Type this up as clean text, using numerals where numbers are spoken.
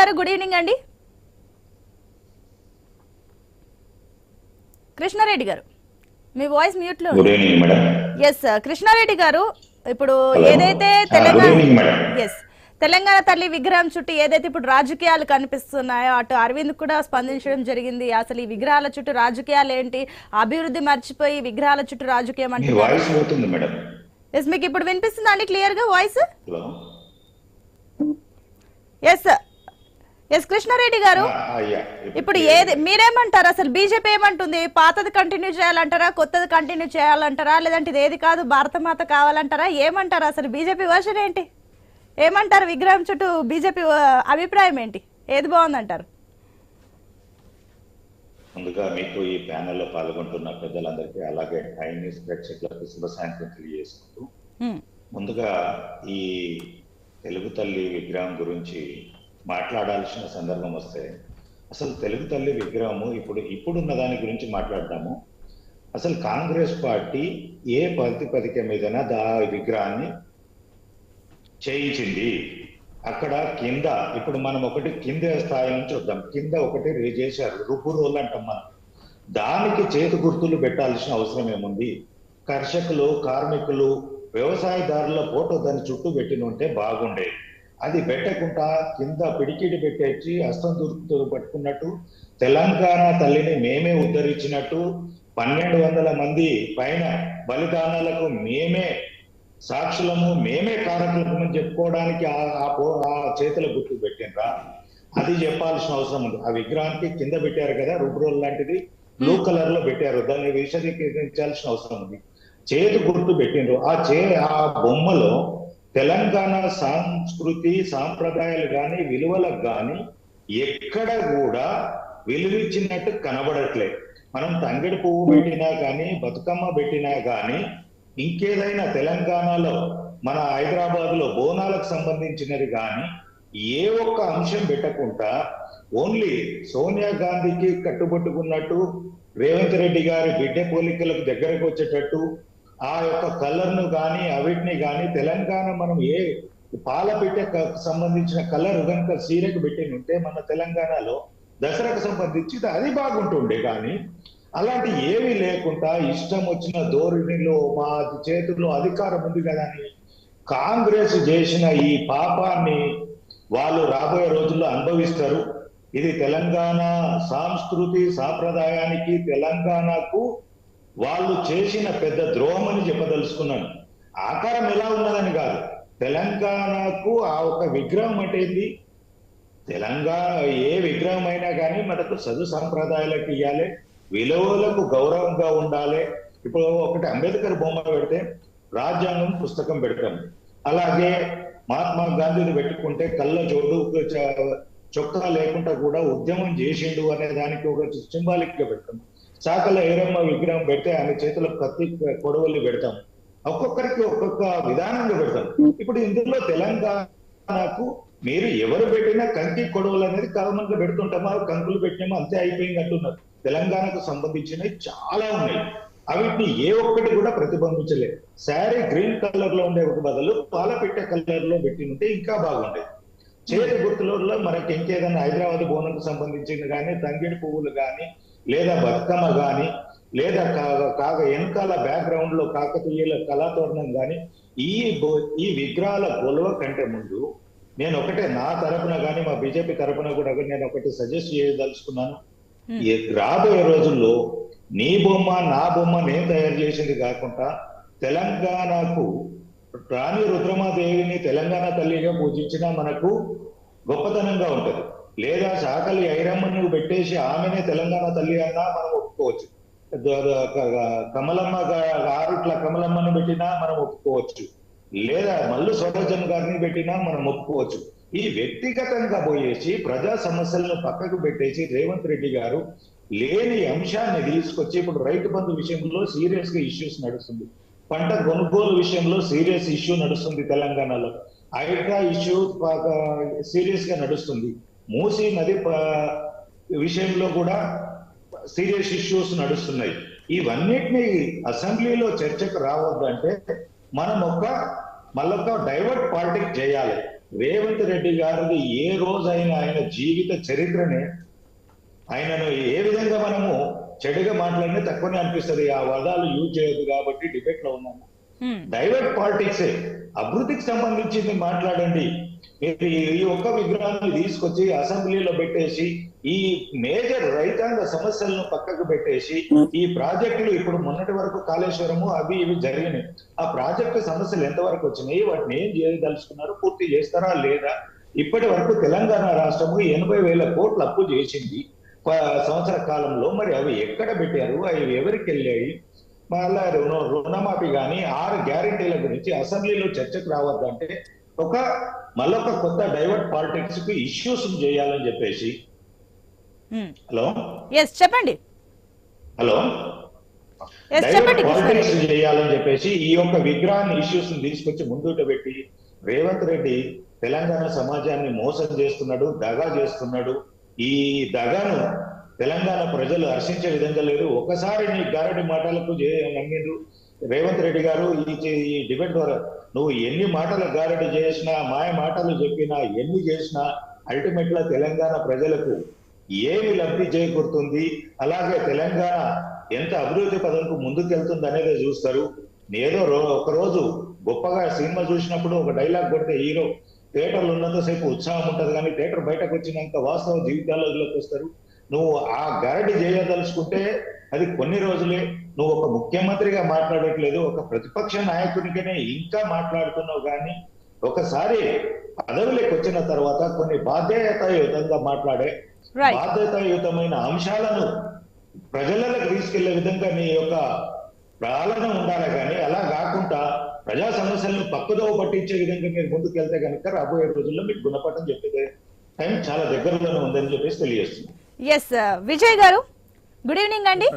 గారు good evening అండి. కృష్ణారెడ్డి గారు మీ వాయిస్ మ్యూట్ లో ఉంది. ఎస్ కృష్ణారెడ్డి గారు, ఇప్పుడు ఏదైతే తెలంగాణ తల్లి విగ్రహం చుట్టూ ఏదైతే ఇప్పుడు రాజకీయాలు కనిపిస్తున్నాయో, అటు అరవింద్ కూడా స్పందించడం జరిగింది. అసలు ఈ విగ్రహాల చుట్టూ రాజకీయాలు ఏంటి, అభివృద్ధి మర్చిపోయి విగ్రహాల చుట్టూ రాజకీయం అంటే ఎస్ మీకు ఇప్పుడు వినిపిస్తుందా అండి క్లియర్ గా వాయిస్? ఎస్ ఎస్ కృష్ణారెడ్డి గారు, ఇప్పుడు ఏది మీరేమంటారు? అసలు బీజేపీ ఏమంటుంది? పాతది కంటిన్యూ చేయాలంటారా, కొత్తది కంటిన్యూ చేయాలంటారా, లేదంటే ఇది ఏది కాదు భారతమాత కావాలంటారా, ఏమంటారు? అసలు బీజేపీ వర్షన్ ఏంటి, ఏమంటారు? విగ్రహం చుట్టూ బీజేపీ అభిప్రాయం ఏంటి, ఏది బాగుందంటారు? ముందుగా మీకు ఈ ప్యానెల్లో పాల్గొంటున్న పెద్దలందరికీ, అలాగే టైమ్ న్యూస్ ప్రేక్షకులకు శుభ సాయంత్రం తెలియజేసుకుంటూ, ముందుగా ఈ తెలుగు తల్లి విగ్రహం గురించి మాట్లాడాల్సిన సందర్భం వస్తే, అసలు తెలుగు తల్లి విగ్రహము ఇప్పుడున్న దాని గురించి మాట్లాడదాము. అసలు కాంగ్రెస్ పార్టీ ఏ ప్రాతిపదిక మీదన విగ్రహాన్ని చేయించింది? అక్కడ కింద ఇప్పుడు మనం ఒకటి కింద స్థాయి నుంచి వద్దాం. కింద ఒకటి చేశారు, రుబ్బు రోల్ అంటాం మనం. దానికి చేతి గుర్తులు పెట్టాల్సిన అవసరం ఏముంది? కర్షకులు, కార్మికులు, వ్యవసాయదారుల ఫోటో దాని చుట్టూ పెట్టిన ఉంటే బాగుండేది. అది పెట్టకుండా కింద పిడికిడి పెట్టేసి హస్తం దూరుకుతూ పట్టుకున్నట్టు, తెలంగాణ తల్లిని మేమే ఉద్ధరించినట్టు, 1200 మంది పైన బలిదానాలకు మేమే సాక్షులము, మేమే కారకులము చెప్పుకోవడానికి ఆ చేతుల గుర్తు పెట్టినరా? అది చెప్పాల్సిన అవసరం ఉంది. ఆ విగ్రహానికి కింద పెట్టారు కదా రుబ్రోల్ లాంటిది, బ్లూ కలర్ లో పెట్టారు, దాన్ని విశదీకరించాల్సిన అవసరం ఉంది. చేతి గుర్తు పెట్టిండ్రు. ఆ బొమ్మలో తెలంగాణ సంస్కృతి సాంప్రదాయాలు కానీ విలువలకు కానీ ఎక్కడ కూడా విలువిచ్చినట్టు కనబడట్లేదు. మనం తంగెడు పువ్వు పెట్టినా కానీ, బతుకమ్మ పెట్టినా కానీ, ఇంకేదైనా తెలంగాణలో మన హైదరాబాద్ లో బోనాలకు సంబంధించినది కానీ ఏ ఒక్క అంశం పెట్టకుండా ఓన్లీ సోనియా గాంధీకి కట్టుబట్టుకున్నట్టు, రేవంత్ రెడ్డి గారి బిడ్డ పోలికలకు దగ్గరకు వచ్చేటట్టు ఆ యొక్క కలర్ను కానీ అవిటిని కానీ, తెలంగాణ మనం ఏ పాల పిట్టకు సంబంధించిన కలర్ కనుక సీరకు పెట్టి ఉంటే మన తెలంగాణలో దసరాకు సంబంధించి అది బాగుంటుండే. కానీ అలాంటి ఏమీ లేకుండా ఇష్టం వచ్చిన ధోరణిలో మా చేతుల్లో అధికారం ఉంది కదా అని కాంగ్రెస్ చేసిన ఈ పాపాన్ని వాళ్ళు రాబోయే రోజుల్లో అనుభవిస్తారు. ఇది తెలంగాణ సంస్కృతి సాంప్రదాయానికి, తెలంగాణకు వాళ్ళు చేసిన పెద్ద ద్రోహం అని చెప్పదలుచుకున్నాను. ఆకారం ఎలా ఉన్నదని కాదు, తెలంగాణకు ఆ ఒక విగ్రహం అంటే ఏంది? తెలంగాణ ఏ విగ్రహం అయినా కానీ మనకు చదువు సాంప్రదాయాలకు ఇవ్వాలి, విలువలకు గౌరవంగా ఉండాలి. ఇప్పుడు ఒకటి అంబేద్కర్ బొమ్మ పెడితే రాజ్యాంగం పుస్తకం పెడతాం, అలాగే మహాత్మా గాంధీని పెట్టుకుంటే కళ్ళ జోడు చొక్కా లేకుండా కూడా ఉద్యమం చేసిండు అనే దానికి ఒక సింబాలిక్ గా పెడతాం. చాకల ఏరమ్మ విగ్రహం పెడితే ఆమె చేతిలో కత్తి కొడవల్లి పెడతాం. ఒక్కొక్కరికి ఒక్కొక్క విధానంగా పెడతాం. ఇప్పుడు ఇందులో తెలంగాణకు మీరు ఎవరు పెట్టినా కంకి కొడవలు అనేది కామన్ గా పెడుతుంటామా, కంకులు పెట్టినామో అంతే అయిపోయింది అంటున్నారు. తెలంగాణకు సంబంధించినవి చాలా ఉన్నాయి, అవిటిని ఏ ఒక్కటి కూడా ప్రతిబింబించలేదు. శారీ గ్రీన్ కలర్ లో ఉండే ఒక బదులు పాలపిట్ట కలర్ లో పెట్టినుంటే ఇంకా బాగుండేది. చేతి గుర్తులలో మనకి ఇంకేదైనా హైదరాబాద్ బోనంకు సంబంధించింది కానీ, తంగేడు పువ్వులు కానీ, లేదా బతుకమ్మ కానీ, లేదా వెనకాల బ్యాక్గ్రౌండ్ లో కాకతీయుల కళాతోరణం కానీ, ఈ విగ్రహాల గొలవ కంటే ముందు నేను ఒకటే నా తరపున కానీ మా బీజేపీ తరపున కూడా నేను ఒకటి సజెస్ట్ చేయదలుచుకున్నాను. రాబోయే రోజుల్లో నీ బొమ్మ నా బొమ్మ నేను తయారు చేసింది కాకుండా తెలంగాణకు రాణి రుద్రమాదేవిని తెలంగాణ తల్లిగా పూజించినా మనకు గొప్పతనంగా ఉంటది. లేదా చాకలి ఐరమ్మను పెట్టేసి ఆమెనే తెలంగాణ తల్లి అన్నా మనం ఒప్పుకోవచ్చు. కమలమ్మ ఆరుట్ల కమలమ్మను పెట్టినా మనం ఒప్పుకోవచ్చు, లేదా మల్లు స్వరాజన్ గారిని పెట్టినా మనం ఒప్పుకోవచ్చు. ఈ వ్యక్తిగతంగా పోయేసి ప్రజా సమస్యలను పక్కకు పెట్టేసి రేవంత్ రెడ్డి గారు లేని అంశాన్ని తీసుకొచ్చి ఇప్పుడు రైతు బంధు విషయంలో సీరియస్ గా ఇష్యూస్ నడుస్తుంది, పంట కొనుగోలు విషయంలో సీరియస్ ఇష్యూ నడుస్తుంది తెలంగాణలో, హైడ్రా ఇష్యూ సీరియస్ గా నడుస్తుంది, మూసీ నది విషయంలో కూడా సీరియస్ ఇష్యూస్ నడుస్తున్నాయి. ఇవన్నిటిని అసెంబ్లీలో చర్చకు రావద్దంటే మనం మళ్ళొక డైవర్ట్ పాలిటిక్స్ చేయాలి. రేవంత్ రెడ్డి గారిది ఏ రోజైనా ఆయన జీవిత చరిత్రనే ఆయనను ఏ విధంగా మనము చెడుగా మాట్లాడినా తక్కువనే అనిపిస్తుంది. ఆ పదాలు యూజ్ చేయదు కాబట్టి డిబేట్ లో ఉన్నాము. డైవర్ట్ పాలిటిక్స్ అభివృద్ధికి సంబంధించింది మాట్లాడండి. మీరు ఈ ఒక్క విగ్రహాన్ని తీసుకొచ్చి అసెంబ్లీలో పెట్టేసి ఈ మేజర్ రైతాంగ సమస్యలను పక్కకు పెట్టేసి ఈ ప్రాజెక్టులు ఇప్పుడు మొన్నటి వరకు కాళేశ్వరము అవి ఇవి జరిగినాయి. ఆ ప్రాజెక్టు సమస్యలు ఎంతవరకు వచ్చినాయి, వాటిని ఏం చేయదలుచుకున్నారు, పూర్తి చేస్తారా లేదా? ఇప్పటి వరకు తెలంగాణ రాష్ట్రము 80,000 కోట్లు అప్పు చేసింది సంవత్సర కాలంలో. మరి అవి ఎక్కడ పెట్టారు, అవి ఎవరికి వెళ్ళాయి? మళ్ళా రుణమాఫీ కానీ 6 గ్యారెంటీల గురించి అసెంబ్లీలో చర్చకు రావద్దంటే మళ్ళొక కొత్త డైవర్ట్ పాలిటిక్స్ కి ఇష్యూస్ చేయాలని చెప్పేసి. హలో చెప్పండి. హలో డైవర్ట్ పాలిటిక్స్ చేయాలని చెప్పేసి ఈ యొక్క విగ్రహాన్ని ఇష్యూస్ తీసుకొచ్చి ముందుట పెట్టి రేవంత్ రెడ్డి తెలంగాణ సమాజాన్ని మోసం చేస్తున్నాడు, దగా చేస్తున్నాడు. ఈ దగాను తెలంగాణ ప్రజలు హర్షించే విధంగా లేదు. ఒకసారి నీ గారడి మాటలకు నమ్మిండ్రు రేవంత్ రెడ్డి గారు. ఈ డిబేట్ ద్వారా నువ్వు ఎన్ని మాటలు గారడి చేసినా, మాయ మాటలు చెప్పినా, ఎన్ని చేసినా అల్టిమేట్ గా తెలంగాణ ప్రజలకు ఏమి లబ్ధి చేకూరుతుంది, అలాగే తెలంగాణ ఎంత అభివృద్ధి పదంకు ముందుకెళ్తుంది అనేది చూస్తారు. ఏదో ఒక రోజు గొప్పగా సినిమా చూసినప్పుడు ఒక డైలాగ్ కొడితే హీరో థియేటర్లు ఉన్నంతసేపు ఉత్సాహం ఉంటది, కానీ థియేటర్ బయటకు వచ్చినాక వాస్తవ జీవితాల్లోకి వస్తారు. నువ్వు ఆ గరడి చేయదలుచుకుంటే అది కొన్ని రోజులే. నువ్వు ఒక ముఖ్యమంత్రిగా మాట్లాడట్లేదు, ఒక ప్రతిపక్ష నాయకునికనే ఇంకా మాట్లాడుతున్నావు. కానీ ఒకసారి పదవిలోకి వచ్చిన తర్వాత కొన్ని బాధ్యతాయుతంగా మాట్లాడే బాధ్యతాయుతమైన అంశాలను ప్రజలకు తీసుకెళ్లే విధంగా నీ యొక్క పాలన ఉండాలి. కానీ అలా కాకుండా ప్రజా సమస్యలను పక్కదోవ పట్టించే విధంగా మీరు ముందుకెళ్తే కనుక రాబోయే రోజుల్లో మీకు గుణపాఠం చెప్పే టైం చాలా దగ్గరలోనే ఉందని చెప్పేసి తెలియజేస్తుంది. విజయ్ గారు, గుడ్ ఈవినింగ్ అండి.